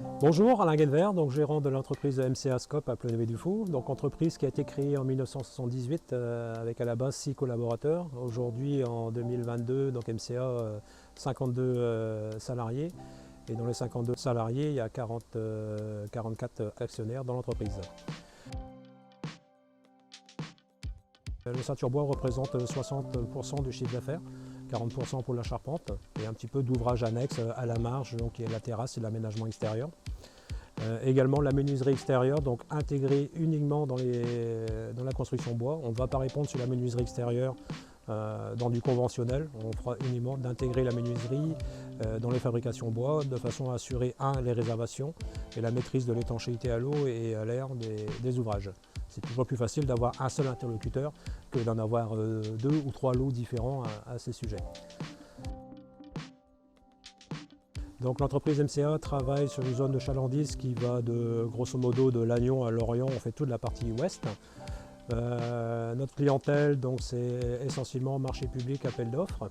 Bonjour, Alain Guelvert, donc gérant de l'entreprise MCA Scope à Plonévé-du-Fou, donc entreprise qui a été créée en 1978 avec à la base 6 collaborateurs. Aujourd'hui en 2022, donc MCA 52 salariés et dans les 52 salariés, il y a 44 actionnaires dans l'entreprise. Le ceinture-bois représente 60% du chiffre d'affaires, 40% pour la charpente et un petit peu d'ouvrage annexe à la marge, donc qui est la terrasse et l'aménagement extérieur. Également la menuiserie extérieure, donc intégrée uniquement dans la construction bois. On ne va pas répondre sur la menuiserie extérieure dans du conventionnel. On fera uniquement d'intégrer la menuiserie dans les fabrications bois de façon à assurer les réservations et la maîtrise de l'étanchéité à l'eau et à l'air des ouvrages. C'est toujours plus facile d'avoir un seul interlocuteur que d'en avoir 2 ou 3 lots différents à ces sujets. Donc l'entreprise MCA travaille sur une zone de chalandise qui va grosso modo de Lannion à Lorient, on fait toute la partie ouest. Notre clientèle, c'est essentiellement marché public, appel d'offres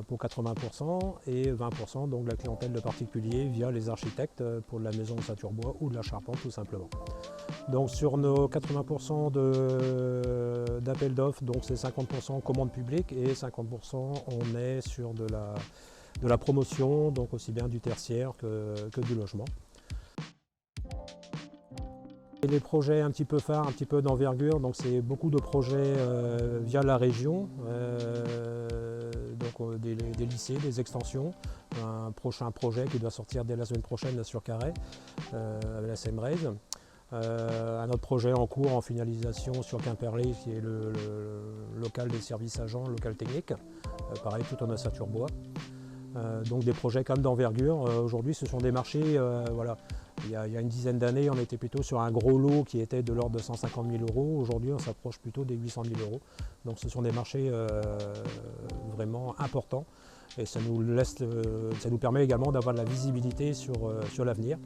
pour 80% et 20% donc la clientèle de particuliers via les architectes pour de la maison de ceinture-bois ou de la charpente tout simplement. Donc sur nos 80% d'appel d'offres, c'est 50% commande publique et 50% on est sur de la promotion, donc aussi bien du tertiaire que du logement. Et les projets un petit peu phares, un petit peu d'envergure, donc c'est beaucoup de projets via la région, des lycées, des extensions. Un prochain projet qui doit sortir dès la semaine prochaine là, sur Carhaix, avec la SEMREZ. Un autre projet en cours en finalisation sur Quimperlé qui est le local des services agents, local technique, pareil tout en ossature bois. Donc des projets quand même d'envergure. Aujourd'hui ce sont des marchés, voilà. Il y a une dizaine d'années on était plutôt sur un gros lot qui était de l'ordre de 150 000 €. Aujourd'hui on s'approche plutôt des 800 000 €. Donc ce sont des marchés vraiment importants et ça nous permet également d'avoir de la visibilité sur l'avenir.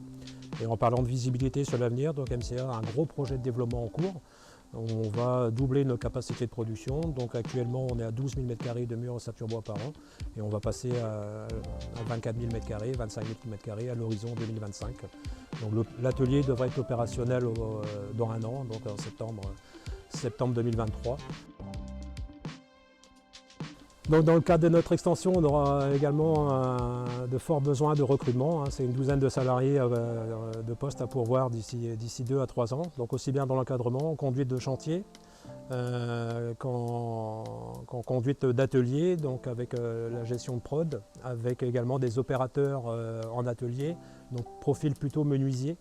Et en parlant de visibilité sur l'avenir, donc MCA a un gros projet de développement en cours. On va doubler nos capacités de production. Donc actuellement, on est à 12 000 m² de murs en ceinture bois par an. Et on va passer à 24 000 m², 25 000 m² à l'horizon 2025. Donc l'atelier devrait être opérationnel dans un an, donc en septembre 2023. Donc dans le cadre de notre extension, on aura également de forts besoins de recrutement. C'est une douzaine de salariés de postes à pourvoir d'ici 2 à 3 ans. Donc aussi bien dans l'encadrement, en conduite de chantier, qu'en conduite d'atelier, donc avec la gestion de prod, avec également des opérateurs en atelier, donc profil plutôt menuisier.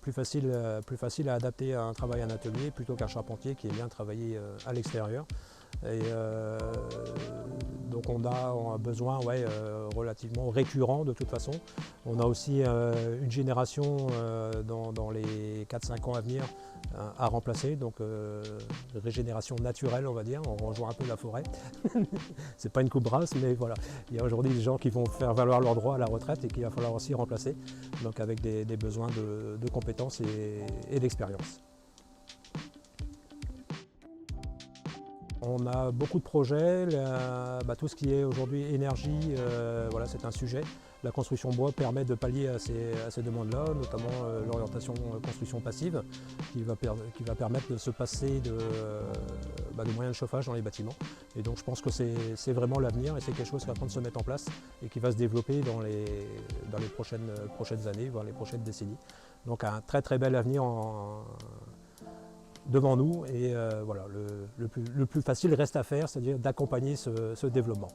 Plus facile à adapter à un travail en atelier plutôt qu'un charpentier qui est bien travaillé à l'extérieur. Et donc on a besoin relativement récurrent de toute façon. On a aussi une génération dans les 4-5 ans à venir à remplacer, donc régénération naturelle on va dire, on rejoint un peu la forêt. C'est pas une coupe rase mais voilà, il y a aujourd'hui des gens qui vont faire valoir leurs droits à la retraite et qu'il va falloir aussi remplacer, donc avec des besoins de compétences et d'expérience. On a beaucoup de projets, tout ce qui est aujourd'hui énergie, voilà, c'est un sujet. La construction bois permet de pallier à ces demandes-là, notamment l'orientation construction passive, qui va permettre de se passer de moyens de chauffage dans les bâtiments. Et donc je pense que c'est vraiment l'avenir et c'est quelque chose qui est en train de se mettre en place et qui va se développer dans les prochaines années, voire les prochaines décennies. Donc un très très bel avenir devant nous et voilà, le plus facile reste à faire, c'est-à-dire d'accompagner ce développement.